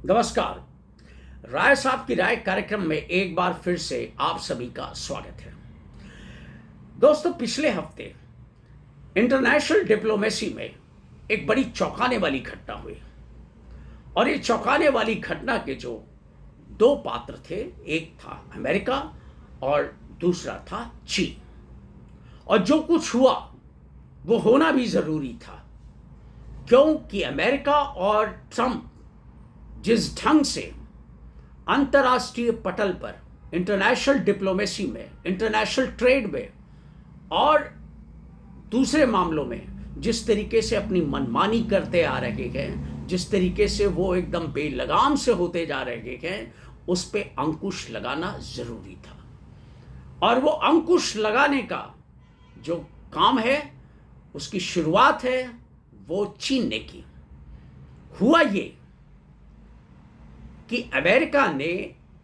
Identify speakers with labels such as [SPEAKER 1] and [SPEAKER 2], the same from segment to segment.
[SPEAKER 1] नमस्कार। राय साहब की राय कार्यक्रम में एक बार फिर से आप सभी का स्वागत है। दोस्तों, पिछले हफ्ते इंटरनेशनल डिप्लोमेसी में एक बड़ी चौंकाने वाली घटना हुई और ये चौंकाने वाली घटना के जो दो पात्र थे, एक था अमेरिका और दूसरा था चीन। और जो कुछ हुआ वो होना भी जरूरी था, क्योंकि अमेरिका और ट्रंप जिस ढंग से अंतर्राष्ट्रीय पटल पर, इंटरनेशनल डिप्लोमेसी में, इंटरनेशनल ट्रेड में और दूसरे मामलों में जिस तरीके से अपनी मनमानी करते आ रहे हैं, जिस तरीके से वो एकदम बेलगाम से होते जा रहे हैं, उस पे अंकुश लगाना जरूरी था। और वो अंकुश लगाने का जो काम है, उसकी शुरुआत है वो चीन ने की। हुआ ये कि अमेरिका ने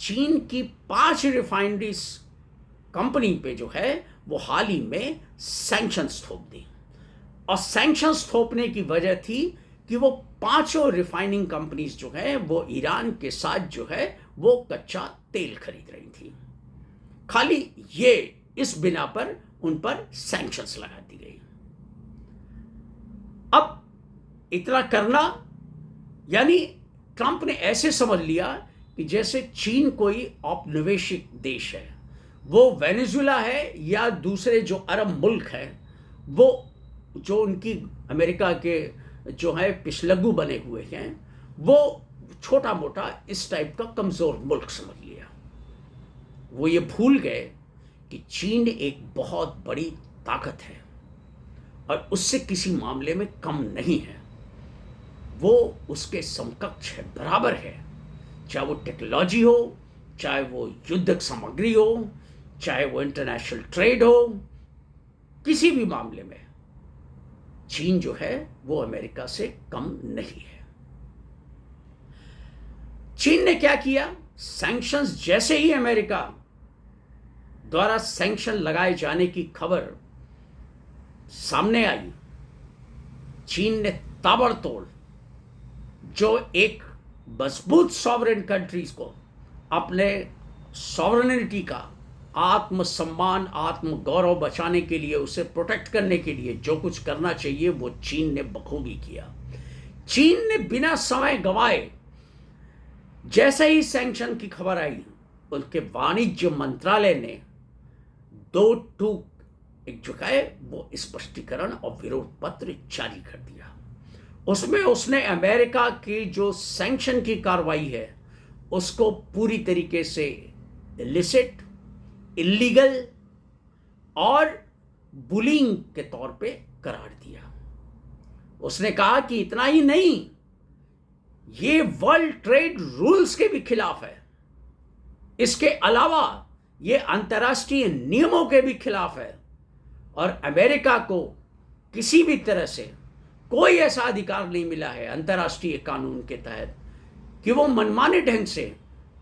[SPEAKER 1] चीन की 5 रिफाइनरीज कंपनी पे जो है वो हाल ही में सैंक्शंस थोप दी। और सैंक्शंस थोपने की वजह थी कि वो 5 रिफाइनिंग कंपनीज जो है वो ईरान के साथ जो है वो कच्चा तेल खरीद रही थी। खाली ये इस बिना पर उन पर सैंक्शंस लगा दी गई। अब इतना करना यानी ट्रंप ने ऐसे समझ लिया कि जैसे चीन कोई औपनिवेशिक देश है, वो वेनेजुएला है या दूसरे जो अरब मुल्क हैं, वो जो उनकी अमेरिका के जो है पिछलग्गू बने हुए हैं, वो छोटा मोटा इस टाइप का कमज़ोर मुल्क समझ लिया। वो ये भूल गए कि चीन एक बहुत बड़ी ताकत है और उससे किसी मामले में कम नहीं है। वो उसके समकक्ष है, बराबर है। चाहे वो टेक्नोलॉजी हो, चाहे वो युद्धक सामग्री हो, चाहे वो इंटरनेशनल ट्रेड हो, किसी भी मामले में चीन जो है वो अमेरिका से कम नहीं है। चीन ने क्या किया? सैंक्शंस जैसे ही अमेरिका द्वारा सैंक्शन लगाए जाने की खबर सामने आई, चीन ने ताबड़तोड़ जो एक मजबूत सॉवरेन कंट्रीज को अपने सॉवरेनिटी का आत्मसम्मान, आत्मगौरव बचाने के लिए, उसे प्रोटेक्ट करने के लिए जो कुछ करना चाहिए वो चीन ने बखूबी किया। चीन ने बिना समय गंवाए जैसे ही सैंक्शन की खबर आई, उनके वाणिज्य मंत्रालय ने दो टूक एक जो है वो स्पष्टीकरण और विरोध पत्र जारी कर दिया। उसमें उसने अमेरिका की जो सैंक्शन की कार्रवाई है उसको पूरी तरीके से इलिसिट, इलीगल और बुलिंग के तौर पे करार दिया। उसने कहा कि इतना ही नहीं, ये वर्ल्ड ट्रेड रूल्स के भी खिलाफ है, इसके अलावा ये अंतर्राष्ट्रीय नियमों के भी खिलाफ है और अमेरिका को किसी भी तरह से कोई ऐसा अधिकार नहीं मिला है अंतर्राष्ट्रीय कानून के तहत कि वो मनमाने ढंग से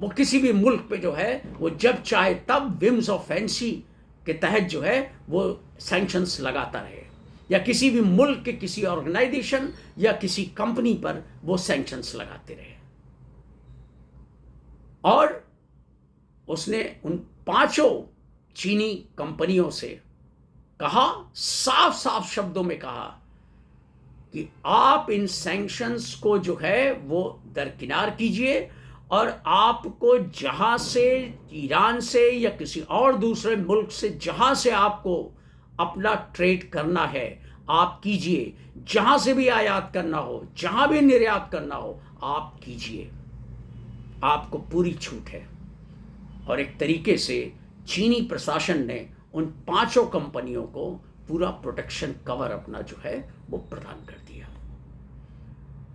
[SPEAKER 1] वो किसी भी मुल्क पे जो है वो जब चाहे तब विम्स ऑफ फैंसी के तहत जो है वो सैंक्शंस लगाता रहे, या किसी भी मुल्क के किसी ऑर्गेनाइजेशन या किसी कंपनी पर वो सैंक्शंस लगाते रहे। और उसने उन 5 चीनी कंपनियों से कहा, साफ साफ शब्दों में कहा कि आप इन सैंक्शंस को जो है वो दरकिनार कीजिए और आपको जहां से, ईरान से या किसी और दूसरे मुल्क से जहां से आपको अपना ट्रेड करना है आप कीजिए, जहां से भी आयात करना हो, जहां भी निर्यात करना हो आप कीजिए, आपको पूरी छूट है। और एक तरीके से चीनी प्रशासन ने उन 5 कंपनियों को पूरा प्रोटेक्शन कवर अपना जो है वो प्रदान कर दिया।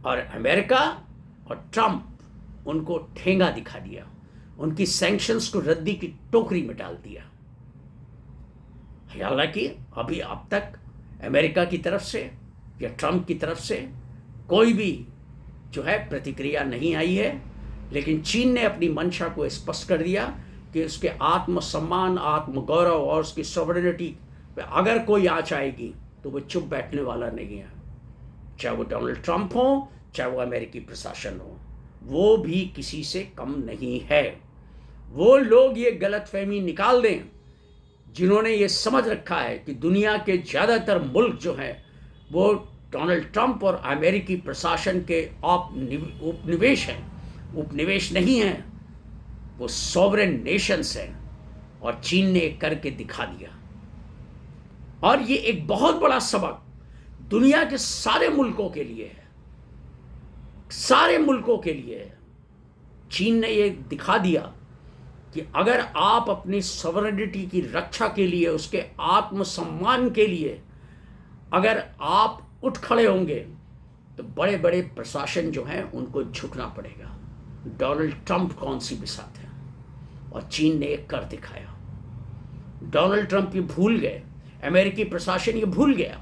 [SPEAKER 1] और अमेरिका और ट्रंप उनको ठेंगा दिखा दिया, उनकी सैंक्शंस को रद्दी की टोकरी में डाल दिया। हालांकि अभी अब तक अमेरिका की तरफ से या ट्रंप की तरफ से कोई भी जो है प्रतिक्रिया नहीं आई है, लेकिन चीन ने अपनी मंशा को स्पष्ट कर दिया कि उसके आत्मसम्मान, आत्मगौरव और उसकी सॉवरेनिटी अगर कोई आंच आएगी तो वो चुप बैठने वाला नहीं है। चाहे वो डोनाल्ड ट्रंप हो, चाहे वो अमेरिकी प्रशासन हो, वो भी किसी से कम नहीं है। वो लोग ये गलतफहमी निकाल दें जिन्होंने ये समझ रखा है कि दुनिया के ज़्यादातर मुल्क जो हैं वो डोनाल्ड ट्रंप और अमेरिकी प्रशासन के उपनिवेश हैं। उपनिवेश नहीं हैं, वो सॉवरेन नेशंस हैं, और चीन ने करके दिखा दिया। और ये एक बहुत बड़ा सबक दुनिया के सारे मुल्कों के लिए है, सारे मुल्कों के लिए है। चीन ने ये दिखा दिया कि अगर आप अपनी सॉवरेनिटी की रक्षा के लिए, उसके आत्मसम्मान के लिए अगर आप उठ खड़े होंगे तो बड़े बड़े प्रशासन जो हैं उनको झुकना पड़ेगा। डोनाल्ड ट्रंप कौन सी बिसात है, और चीन ने एक कर दिखाया। डोनाल्ड ट्रंप ये भूल गए, अमेरिकी प्रशासन ये भूल गया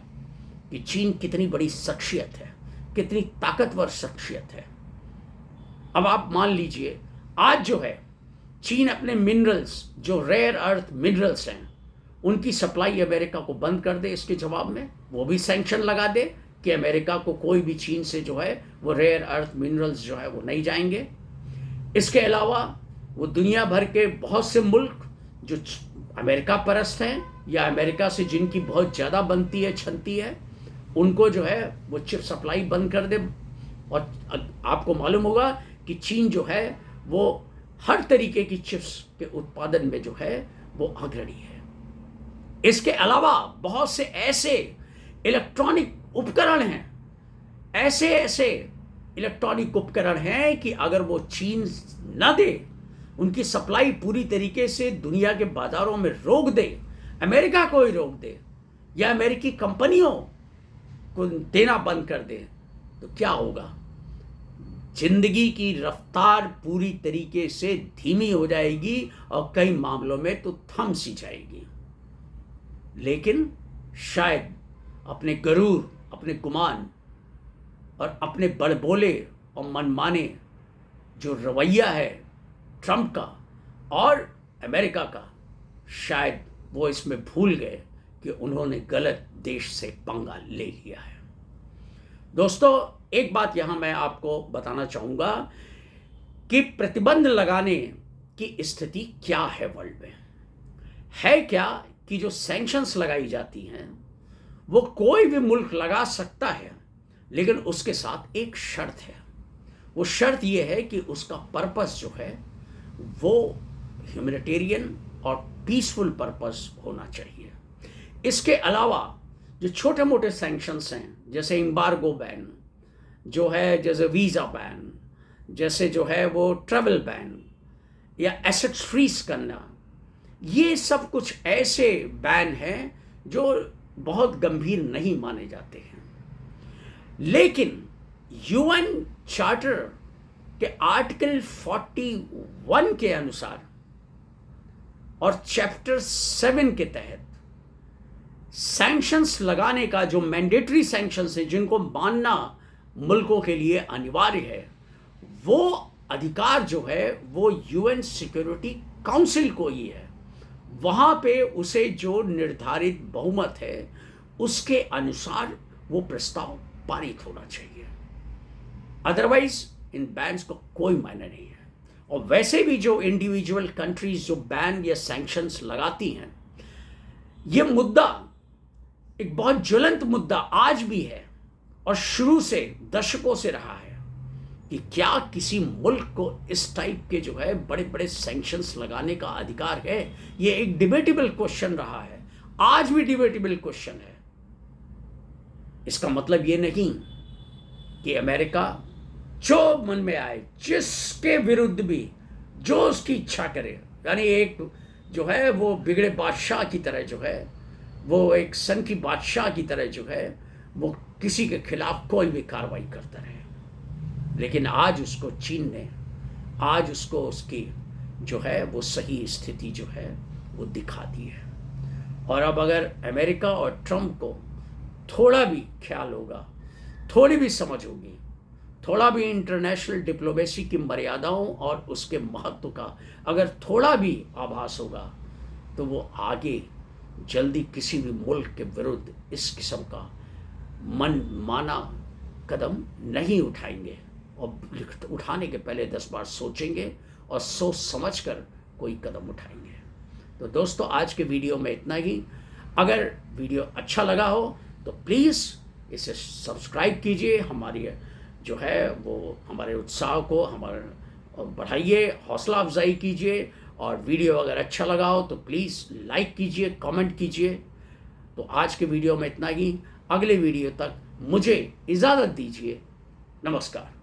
[SPEAKER 1] कि चीन कितनी बड़ी शख्सियत है, कितनी ताकतवर शख्सियत है। अब आप मान लीजिए आज जो है चीन अपने मिनरल्स, जो रेयर अर्थ मिनरल्स हैं, उनकी सप्लाई अमेरिका को बंद कर दे, इसके जवाब में वो भी सैंक्शन लगा दे कि अमेरिका को कोई भी चीन से जो है वो रेयर अर्थ मिनरल्स जो है वो नहीं जाएंगे। इसके अलावा वो दुनिया भर के बहुत से मुल्क जो अमेरिका परस्त हैं या अमेरिका से जिनकी बहुत ज़्यादा बनती है, छनती है, उनको जो है वो चिप सप्लाई बंद कर दे। और आपको मालूम होगा कि चीन जो है वो हर तरीके की चिप्स के उत्पादन में जो है वो अग्रणी है। इसके अलावा बहुत से ऐसे इलेक्ट्रॉनिक उपकरण हैं, ऐसे ऐसे इलेक्ट्रॉनिक उपकरण हैं कि अगर वो चीन ना दे, उनकी सप्लाई पूरी तरीके से दुनिया के बाजारों में रोक दे, अमेरिका को ही रोक दे या अमेरिकी कंपनियों को देना बंद कर दे, तो क्या होगा? जिंदगी की रफ्तार पूरी तरीके से धीमी हो जाएगी और कई मामलों में तो थम सी जाएगी। लेकिन शायद अपने गरूर, अपने गुमान और अपने बड़बोले और मनमाने जो रवैया है ट्रंप का और अमेरिका का, शायद वो इसमें भूल गए कि उन्होंने गलत देश से पंगा ले लिया है। दोस्तों, एक बात यहाँ मैं आपको बताना चाहूँगा कि प्रतिबंध लगाने की स्थिति क्या है वर्ल्ड में। है क्या कि जो सैंक्शंस लगाई जाती हैं वो कोई भी मुल्क लगा सकता है, लेकिन उसके साथ एक शर्त है। वो शर्त ये है कि उसका पर्पस जो है वो ह्यूमैनिटेरियन और पीसफुल पर्पस होना चाहिए। इसके अलावा जो छोटे मोटे सैंक्शंस हैं, जैसे एम्बार्गो बैन जो है, जैसे वीज़ा बैन, जैसे जो है वो ट्रैवल बैन या एसेट फ्रीज करना, ये सब कुछ ऐसे बैन हैं जो बहुत गंभीर नहीं माने जाते हैं। लेकिन यूएन चार्टर के आर्टिकल 41 के अनुसार और चैप्टर 7 के तहत सैंक्शंस लगाने का जो मैंडेटरी सैंक्शंस हैं, जिनको मानना मुल्कों के लिए अनिवार्य है, वो अधिकार जो है वो यूएन सिक्योरिटी काउंसिल को ही है। वहाँ पे उसे जो निर्धारित बहुमत है उसके अनुसार वो प्रस्ताव पारित होना चाहिए। अदरवाइज इन बैन्स को कोई मायने नहीं है। और वैसे भी जो इंडिविजुअल कंट्रीज जो बैन या सैंक्शंस लगाती हैं, ये मुद्दा एक बहुत ज्वलंत मुद्दा आज भी है और शुरू से दशकों से रहा है कि क्या किसी मुल्क को इस टाइप के जो है बड़े बड़े सैंक्शंस लगाने का अधिकार है। ये एक डिबेटेबल क्वेश्चन रहा है, आज भी डिबेटेबल क्वेश्चन है। इसका मतलब ये नहीं कि अमेरिका जो मन में आए, जिसके विरुद्ध भी जो उसकी इच्छा करे, यानी एक जो है वो बिगड़े बादशाह की तरह जो है, वो एक सन की बादशाह की तरह जो है वो किसी के खिलाफ कोई भी कार्रवाई करता रहे। लेकिन आज उसको चीन ने, आज उसको उसकी जो है वो सही स्थिति जो है वो दिखा दी है। और अब अगर अमेरिका और ट्रंप को थोड़ा भी ख्याल होगा, थोड़ी भी समझ होगी, थोड़ा भी इंटरनेशनल डिप्लोमेसी की मर्यादाओं और उसके महत्व का अगर थोड़ा भी आभास होगा, तो वो आगे जल्दी किसी भी मुल्क के विरुद्ध इस किस्म का मन माना कदम नहीं उठाएंगे। और उठाने के पहले 10 बार सोचेंगे और सोच समझ कर कोई कदम उठाएंगे। तो दोस्तों, आज के वीडियो में इतना ही। अगर वीडियो अच्छा लगा हो तो प्लीज़ इसे सब्सक्राइब कीजिए, हमारी जो है वो हमारे उत्साह को हमारे बढ़ाइए, हौसला अफजाई कीजिए। और वीडियो अगर अच्छा लगा हो तो प्लीज़ लाइक कीजिए, कमेंट कीजिए। तो आज के वीडियो में इतना ही। अगले वीडियो तक मुझे इजाज़त दीजिए। नमस्कार।